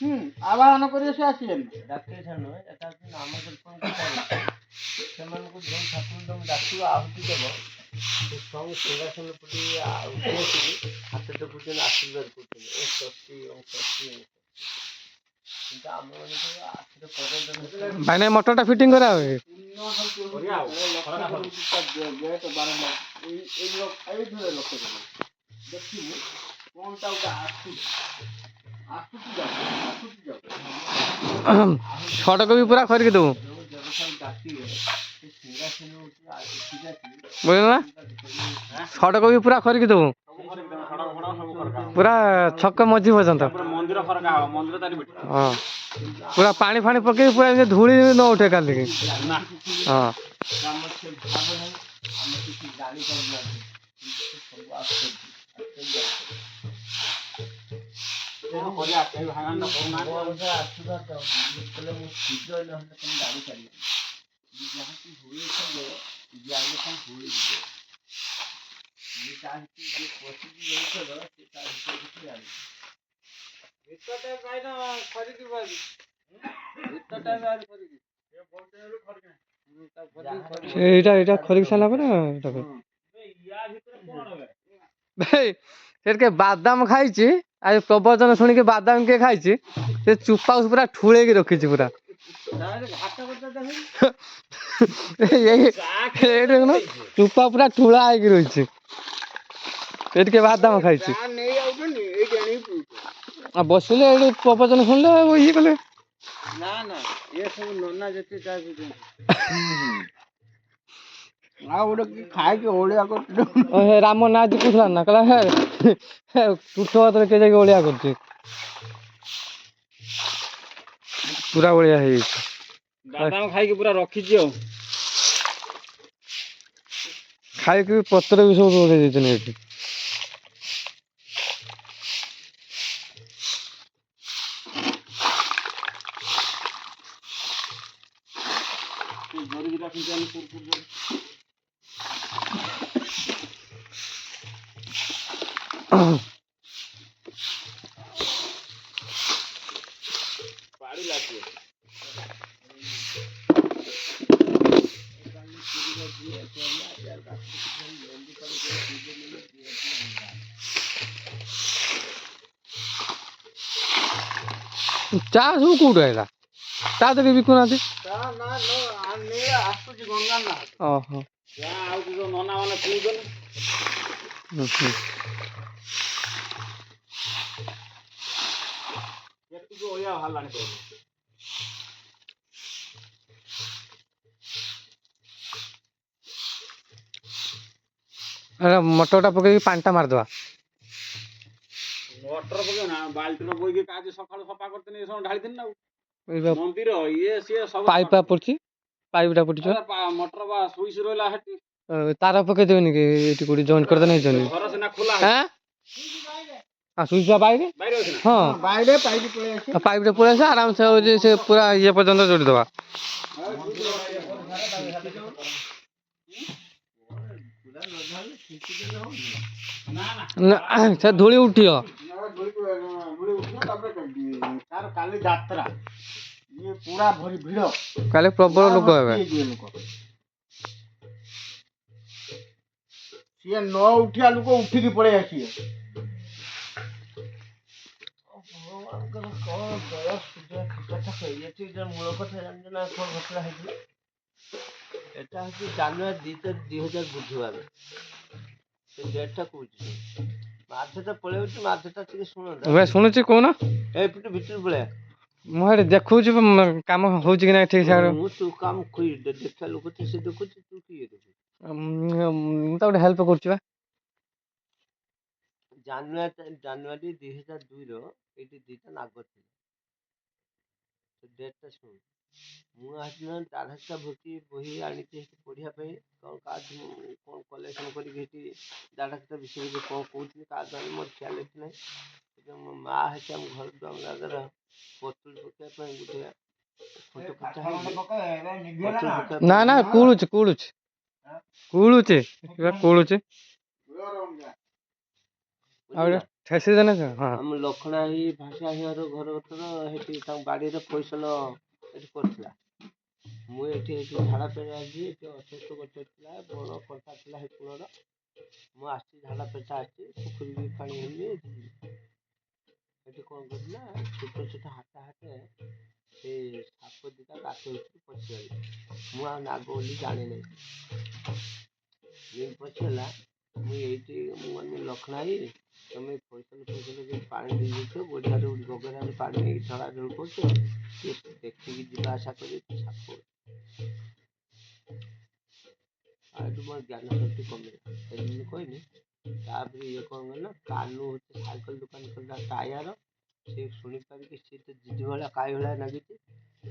ଆବାହନ କରି ସେ ଆସିବେନି। ଡାକିଲେ ଛାଡୁ ଏଟା ନାମ କୀର୍ତ୍ତନ ସେମାନଙ୍କୁ ଯେଉଁ ଠାକୁର ତମେ ଡାକିବ ଆହୁତି ଦେବ ସେ ସବୁ ସିଂହାସନ ପଟି ଉଠିକି ହାତ ଟେକୁଛନ୍ତି ଆଶୀର୍ବାଦ କରୁଛନ୍ତି ଓ ଶକ୍ତି ଓ ଶକ୍ତି କିନ୍ତୁ ଆମମାନଙ୍କ ଆଖିରେ ଭାଇନା ମୋଟରଟା ଫିଟିଂ କରା ହୁଏ ଦେଖିବୁ କଣଟା ଗୋଟେ ସଡ଼କ ବି ପୁରା କରିକି ଦେବୁ ବୁଝିଲ ନା ସଡ଼କ ବି ପୁରା କରିକି ଦେବୁ ପୁରା ଛକ ମଝି ପର୍ଯ୍ୟନ୍ତ ହଁ ପୁରା ପାଣି ଫାଣି ପକେଇକି ପୁରା ଏମିତି ଧୂଳି ନ ଉଠେ କାଲିକି ହଁ এইটা এইটা ଖରିକି ସାରିଲା ପରେ ଏଇଟା ଭାଇ ସେଠି ବାଦାମ ଖାଇଛି ଆଉ ପ୍ରବଚନ ଶୁଣିକି ବାଦାମ କିଏ ଖାଇଛି ସେ ଚୁପାକୁ ପୁରା ଠୁଳେଇକି ରଖିଛି ପୁରା ଚୁପା ପୁରା ଠୁଳା ହେଇକି ରହିଛି ସେ ଟିକେ ବାଦାମ ଖାଇଛି ଆଉ ବସିଲେ ଏଇଠି ପ୍ରବଚନ ଶୁଣିଲେ ଇଏ କଲେ ନା ନା ଏ ସବୁ ନନା ଯେତେ ଆଉ ଗୋଟେ କି ଖାଇକି ଓଳିଆ କରୁଛି ରାମ ନା ଆଜି କହୁଥିଲା ନା କହିଲା ତୁଠ ହାତରେ କେ ଯାଇକି ଓଳିଆ କରୁଛି ପୁରା ଓଳିଆ ହେଇଯାଇଛି ବାଦାମ ଖାଇକି ପୁରା ରଖିଛି ଆଉ ଖାଇକି ପତ୍ର ବି ସବୁ ଓଳେଇ ଦେଇଛନ୍ତି ଏଠି ଚା ସବୁ କୋଉଠୁ ଆଇଲା ଚା ତ ବି ବିକୁନାହାନ୍ତି ଓହୋ ନନା ମାନେ ପିଉଛନ୍ତି ଏତିକି ଓଳିଆ ବାହାରିଲାଣି ମଟରଟା ପକେଇକି ପାଣିଟା ମାରିଦବା ମଟର ପକେଇବ ନା ବାଲ୍ଟିର ବୋଇକି ଆଜି ସକାଳୁ ସଫା କରିଥିଲି ଏ ସବୁ ଢାଳିଥିଲି ନା ମନ୍ଦିର ଇଏ ସିଏ ସବୁ ପାଇପ୍ ପଡୁଛି ପାଇପଟା ପଡୁଛି ମଟର ବା ସୁଇଚ ରହିଲା ସେଠି ତାର ପକେଇଦେବେନି କି ଏଠି କୋଉଠି ଜଏଣ୍ଟ କରିଦେଲେ ହେଇଛନ୍ତି ଘର ସିନା ଖୋଲା ସୁଇଚ ବାଇରେ ହଁ ବାଇରେ ପାଇପ୍ ପଳେଇ ଆସିବ ପାଇପଟା ପଳେଇ ଆସିବ ଆରାମସେ ହଉଛି ସେ ପୁରା ଇଏ ପର୍ଯ୍ୟନ୍ତ ଯୋଡ଼ିଦବା ସେ ଧୂଳି ଉଠିବ ତାର କାଲି ଯାତ୍ରା ଇଏ ପୁରା ଭରି ଭିଡ଼ କାଲି ପ୍ରବଳ ଲୋକ ହେବେ ସିଏ ନ ଉଠିବା ଲୋକ ଉଠିକି ପଳେଇ ଆସିବେ ମୂଳ କଥା ଜାଣିଛ ନା କଣ ଘଟଣା ହେଇଥିଲା ଏଟା ହଉଛି ଜାନୁଆରୀ 2 ତାରିଖ 2000 ବୁଧବାର ସେ ଡେଟଟା କହୁଛି ମାର୍ଚ୍ଚଟା ପଳେଇଛି ମାର୍ଚ୍ଚଟା ଟିକେ ଶୁଣନ୍ତା ଶୁଣୁଛି କହୁନ ଏପଟେ ଭିତରୁ ପଳେଇବା ମୁଁ ଏଠି ଦେଖଉଛି କାମ ହଉଛି କି ନା ଠିକ ଠାକ ମୁଁ ତୁ କାମ ଦେଖିବା ଲୋକ ତ ସେ ଦେଖୁଛି ତୁ କିଏ ଦେଖୁଛୁ ମୁଁ ତ ଗୋଟେ ହେଲ୍ପ କରୁଛି ବା ଜାନୁଆରୀ 2002ର ଏଇଠି ଦିଟା ନାଗ ଥିଲା ସେ ଡେଟଟା ଶୁଣ ମୁଁ ଆସିଲା ଦାଢ଼ଟା ଭୋକି ବହି ଆଣିକି ଏଠି ପଢ଼ିବା ପାଇଁ କ'ଣ କାହା କ'ଣ କଲେକ୍ସନ୍ କରିକି ଏଠି ଦାଢ଼ଟା ବିଷୟରେ କ'ଣ କହୁଥିଲି କାହା ଦ୍ୱାରା ମୋର ଖିଆଲ ଏଠି ନାହିଁ ମୋ ମାଆ ହେଠି ଆମ ଘର ଦ୍ୱାରା ପତୁଳି ପକାଇବା ପାଇଁ ଗୋଟେ ନା ନା କୁଳୁଛି ଆଉ ଠେସି ଦେନେ ସେ ହଁ ଆମ ଲକ୍ଷଣା ହିଁ ଭାଷା ହିଁର ଘର କତର ସେଠି ତାଙ୍କ ବାଡ଼ିରେ ଫସଲ ଏଠି କରୁଥିଲା। ମୁଁ ଏଠି ଝାଡ଼ା ପେଟା ଆସି ଏଠି ଅସୁସ୍ଥ ଗଛ ଥିଲା, ବଡ଼ କଣ୍ଟା ଥିଲା ସେ କୂଳର। ମୁଁ ଆସିଛି ଝାଡ଼ା ପେଟା ଆସିଛି, ପୋଖରୀ ବି ପାଣି ହେଇନି ଏଠି କ'ଣ କଲି ନା ଛୋଟ ଛୋଟ ହାତେ ସେ ସାପ ଦୁଇଟା ଗାତ ଭିତରୁ ପଶିଗଲେ। ମୁଁ ଆଉ ନାଗ ବୋଲି ଜାଣିନାହିଁ। ଯେମିତି ପଶିଗଲା ମୁଁ ଏଇଠି ମୁଁ ଲକ୍ଷଣା ହେଇ ତମେ ଫସଲ ପାଣି ଦେଇଦେଇଛ, ବଢ଼ିଆରେ ବଗେରାରେ ପାଣି ନେଇକି ଝଡ଼ାଝଡ଼ି କରୁଛ, ଟିକେ ଦେଖିକି ଯିବା ଆସିବା କରି ସାପ ଆଉ ଏଠୁ ମୋର ଜ୍ଞାନ ଶକ୍ତି କମିଲା। ସେଦିନ କହିନି ତାପରେ ଇଏ କ'ଣ କଲା, କାନୁ ହচ্ছে ସାଇକେଲ ଦୋକାନ ଖୋଲିଲା ଟାୟାର, ସେ ଶୁଣିପାରିକି ସିଏ ତ ଜିଦି ଭଳିଆ କାଇ ଭଳିଆ ଲାଗିଛି,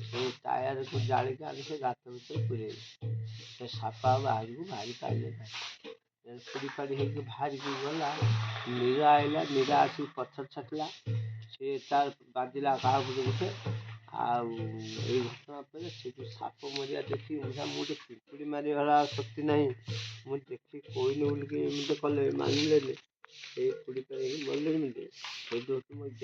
ସେ ଟାୟାରକୁ ଜାଳିକି ଆଣି ସେ ଗାତ ଭିତରେ ପୁରେଇଲେ। ସେ ସାପ ଆଉ ବାହାରକୁ ବାହାରି ପାରିଲେ ନାହିଁ। ପୋଡ଼ି ପାଡ଼ି ହେଇକି ବାହାରିକି ଗଲା, ନୀରା ଆଇଲା, ନୀରା ଆସିକି ପଥର ଛାଟିଲା, ସେ ତାର ବାଜିଲା କାହା ଉପରେ ଗୋଟେ। ଆଉ ଏଇ ଘଟଣା ପରେ ସେଠୁ ସାପ ମରିଆ ଦେଖି ମୁଁ ଗୋଟେ ପିମ୍ପୁଡ଼ି ମାରିବା ଶକ୍ତି ନାହିଁ, ମୁଁ ଦେଖି କହିନି ବୋଲିକି ଏମିତି କଲେ ମାନିଲେନି, ସେଇ ପୋଡ଼ି ପାଡ଼ି ହେଇକି ମରିଲେ ଯେମିତି ସେଇଠୁ